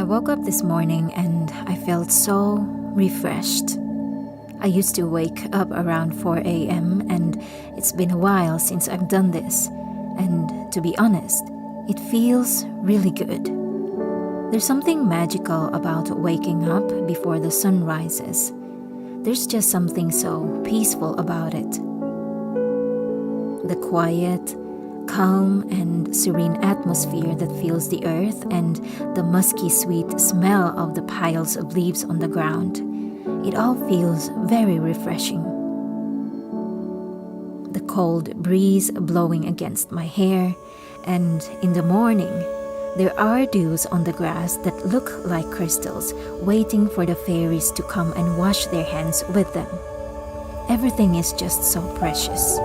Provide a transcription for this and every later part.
woke up this morning and I felt so refreshed. I used to wake up around 4 a.m. and it's been a while since I've done this. And to be honest, it feels really good. There's something magical about waking up before the sun rises. There's just something so peaceful about it. The quiet, calm and serene atmosphere that fills the earth and the musky sweet smell of the piles of leaves on the ground. It all feels very refreshing. The cold breeze blowing against my hair, and in the morning, there are dews on the grass that look like crystals, waiting for the fairies to come and wash their hands with them. Everything is just so precious.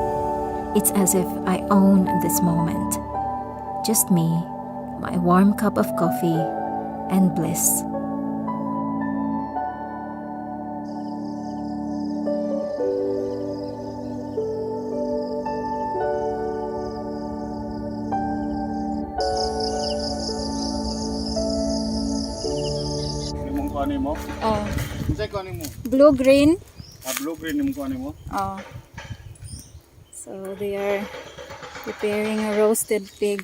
It's as if I own this moment. Just me, my warm cup of coffee, and bliss. Mo? Oh. Unsay ko mo? Blue green. Blue green nimo ko mo? Oh. So they are preparing a roasted pig.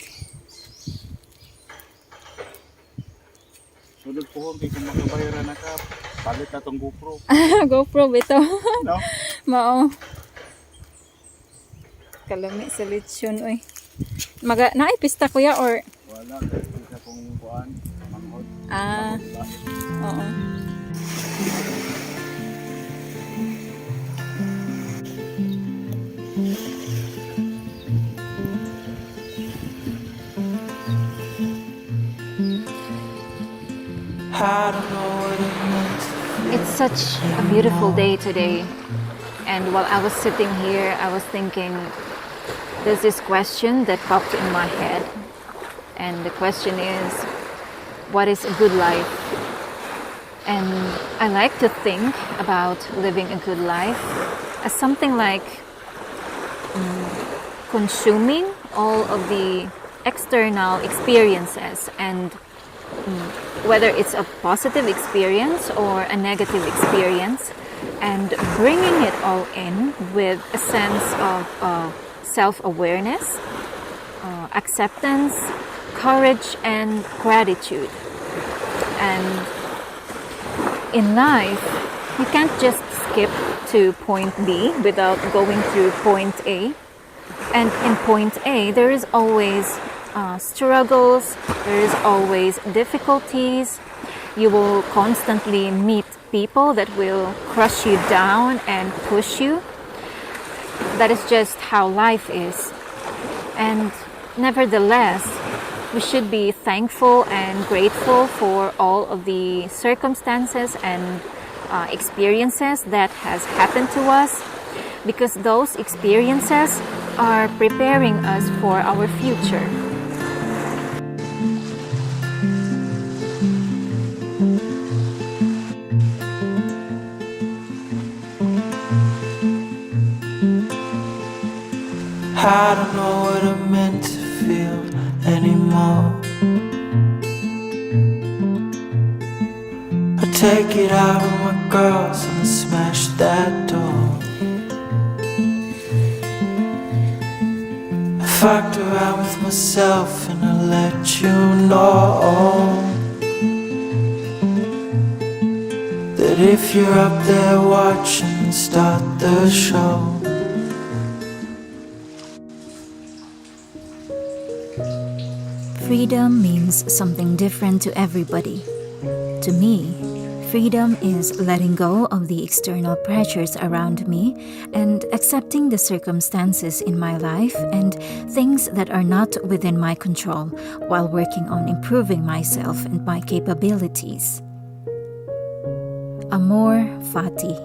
Sudod po kung kung makabayaran na ka, palit na tong GoPro. GoPro bito. No? Mao. Kalami sa lechon oy. Naay pista kuya or Wala kasi sa kung kuan, manghod. Oo. It's such a beautiful day today. And while I was sitting here, I was thinking, there's this question that popped in my head. And the question is, what is a good life? And I like to think about living a good life as something like consuming all of the external experiences, and whether it's a positive experience or a negative experience, and bringing it all in with a sense of self-awareness, acceptance, courage, and gratitude. And in life, you can't just skip to point B without going through point A. And in point A, there is always struggles, there is always difficulties. You will constantly meet people that will crush you down and push you. That is just how life is. And nevertheless, we should be thankful and grateful for all of the circumstances and experiences that has happened to us, because those experiences are preparing us for our future. I don't know what I'm meant to feel anymore. I take it out on my girls and I smash that door. I fucked around with myself and I let you know that if you're up there watching, start the show. Freedom means something different to everybody. To me, freedom is letting go of the external pressures around me and accepting the circumstances in my life and things that are not within my control, while working on improving myself and my capabilities. Amor fati.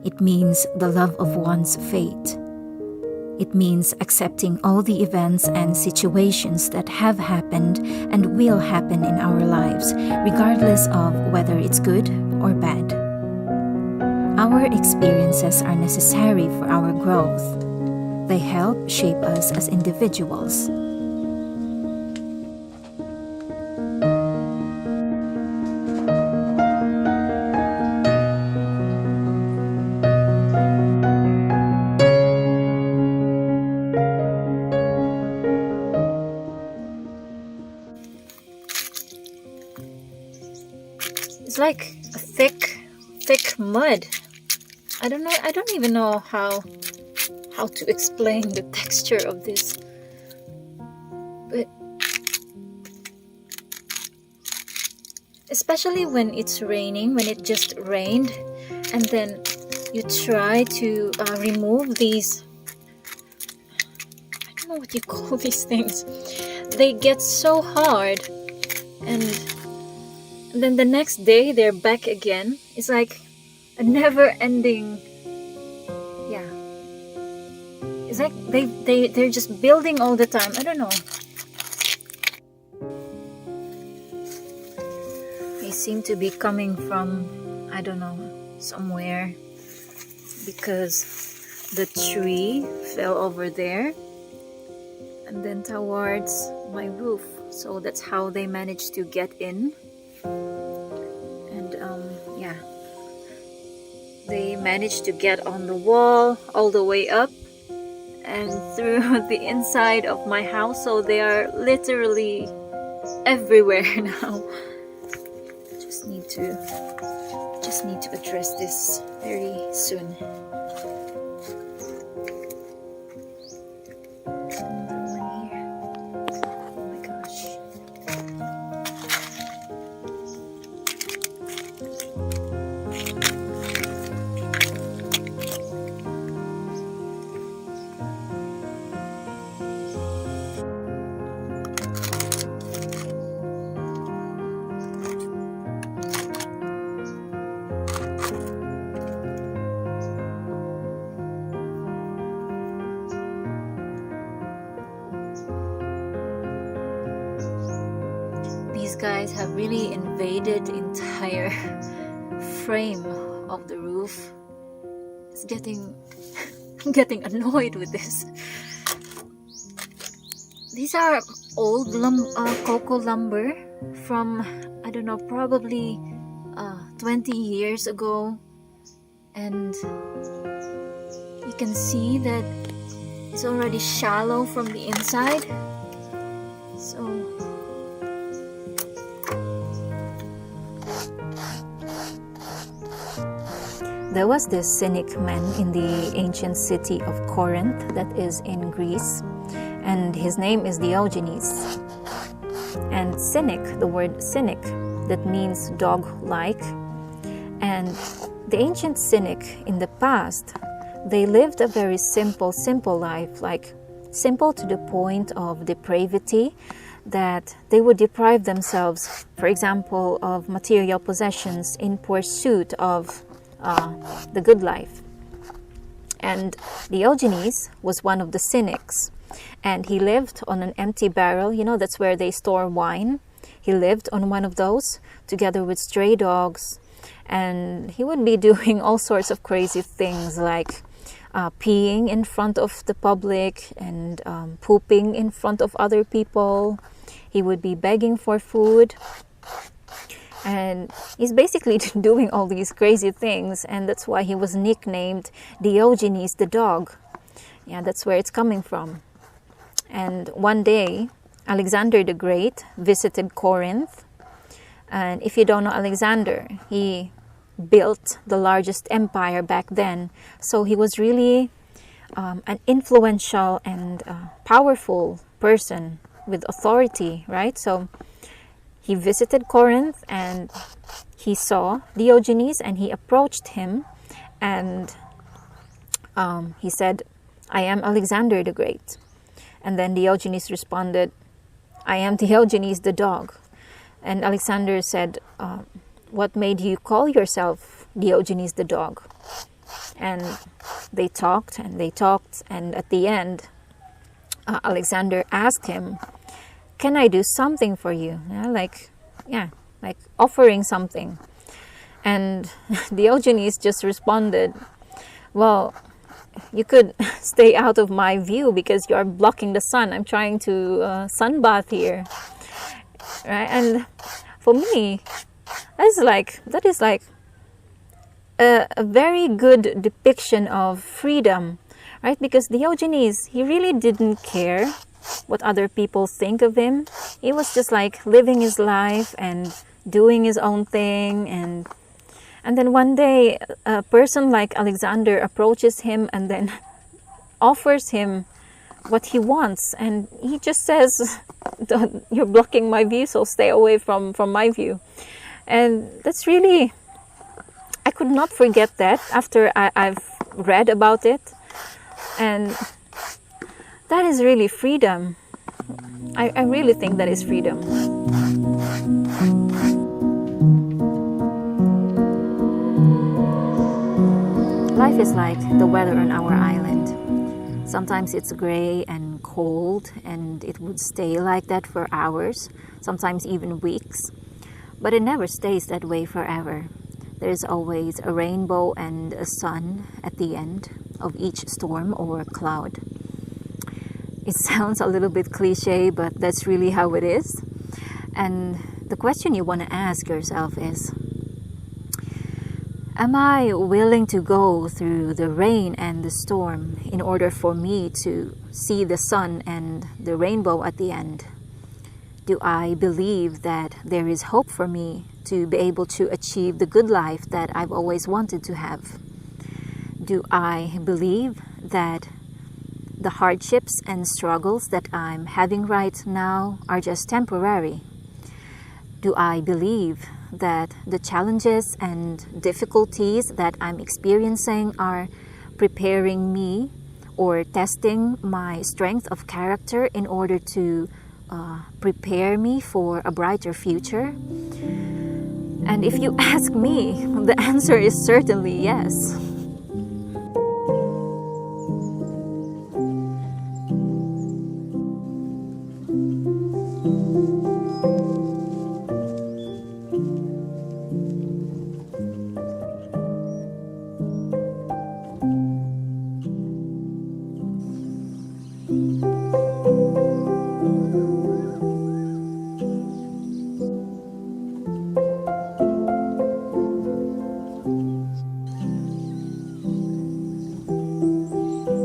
It means the love of one's fate. It means accepting all the events and situations that have happened and will happen in our lives, regardless of whether it's good or bad. Our experiences are necessary for our growth. They help shape us as individuals. like a thick mud. I don't know. I don't even know how to explain the texture of this. But especially when it's raining, when it just rained, and then you try to remove these, I don't know what you call these things. They get so hard, and then the next day they're back again. It's like a never-ending, yeah. It's like they're just building all the time. I don't know. They seem to be coming from, I don't know, somewhere, because the tree fell over there and then towards my roof. So that's how they managed to get in. And yeah, they managed to get on the wall all the way up and through the inside of my house. So they are literally everywhere now. Just need to address this very soon. Another one here. Oh my gosh. These guys have really invaded the entire frame of the roof. It's getting I'm getting annoyed with this. These are old cocoa lumber from, I don't know, probably 20 years ago, and you can see that it's already shallow from the inside. So there was this cynic man in the ancient city of Corinth, that is in Greece, and his name is Diogenes. And cynic, the word cynic, that means dog-like. And the ancient cynic in the past, they lived a very simple life, like simple to the point of depravity, that they would deprive themselves, for example, of material possessions in pursuit of the good life. And Diogenes was one of the cynics, and he lived on an empty barrel. You know, that's where they store wine. He lived on one of those together with stray dogs, and he would be doing all sorts of crazy things, like peeing in front of the public and pooping in front of other people. He would be begging for food. And he's basically doing all these crazy things, and that's why he was nicknamed Diogenes the dog. Yeah, that's where it's coming from. And one day, Alexander the Great visited Corinth. And if you don't know Alexander, he built the largest empire back then. So he was really an influential and powerful person with authority, right? So he visited Corinth and he saw Diogenes, and he approached him, and he said, "I am Alexander the Great." And then Diogenes responded, "I am Diogenes the dog." And Alexander said, "What made you call yourself Diogenes the dog?" And they talked, and at the end, Alexander asked him, "Can I do something for you?" Like offering something. And Diogenes just responded, "Well, you could stay out of my view because you are blocking the sun. I'm trying to sunbath here." Right? And for me, that is like a very good depiction of freedom, right? Because Diogenes, he really didn't care what other people think of him. He was just like living his life and doing his own thing, and then one day a person like Alexander approaches him and then offers him what he wants, and he just says, "You're blocking my view, so stay away from my view." And that's really, I could not forget that after I've read about it, and that is really freedom. I really think that is freedom. Life is like the weather on our island. Sometimes it's gray and cold, and it would stay like that for hours, sometimes even weeks. But it never stays that way forever. There's always a rainbow and a sun at the end of each storm or cloud. It sounds a little bit cliche, but that's really how it is. And the question you want to ask yourself is, am I willing to go through the rain and the storm in order for me to see the sun and the rainbow at the end? Do I believe that there is hope for me to be able to achieve the good life that I've always wanted to have? Do I believe that the hardships and struggles that I'm having right now are just temporary? Do I believe that the challenges and difficulties that I'm experiencing are preparing me or testing my strength of character in order to prepare me for a brighter future? And if you ask me, the answer is certainly yes.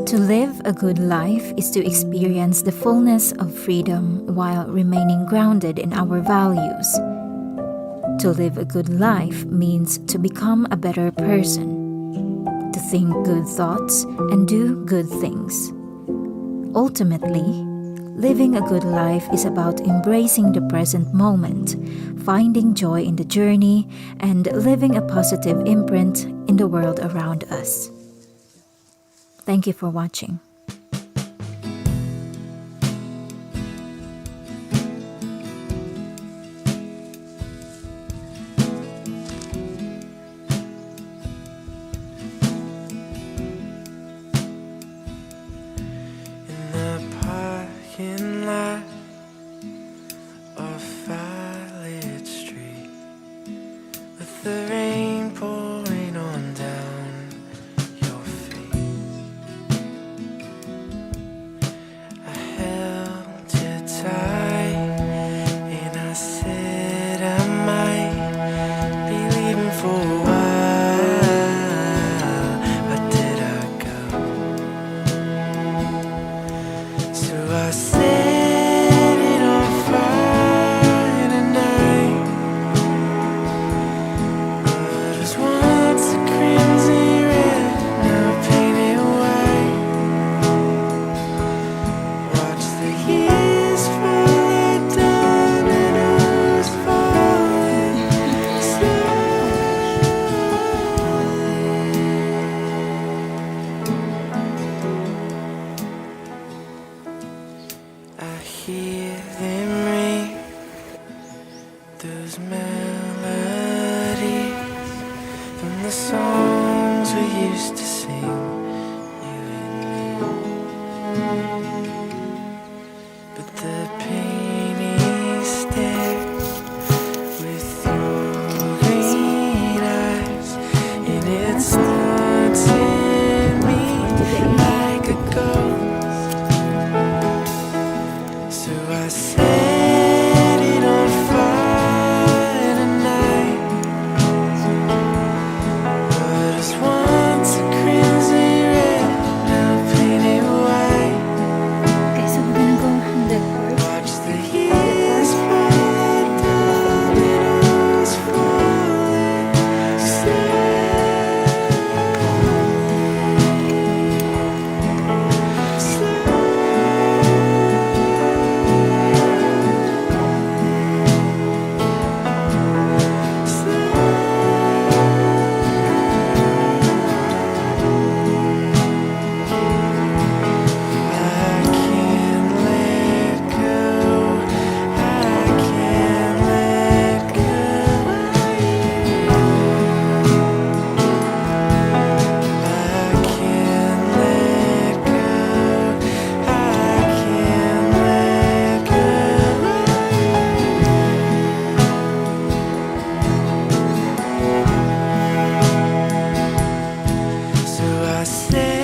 To live a good life is to experience the fullness of freedom while remaining grounded in our values. To live a good life means to become a better person, to think good thoughts and do good things. Ultimately, living a good life is about embracing the present moment, finding joy in the journey, and leaving a positive imprint in the world around us. Thank you for watching. In the parking lot of Violet Street, with the rain pouring on down your face, I held you tight and I said I might be leaving for a while, but did I go? So I set it on fire tonight. What was once a crimson red, now painted white. Watch the years fall down and who's falling slowly. I hear them ring, those melodies from the songs we used to sing, you and me. But the painting stares with your green eyes, and it starts in me like a ghost. So I set it on fire tonight. What is once a crimson say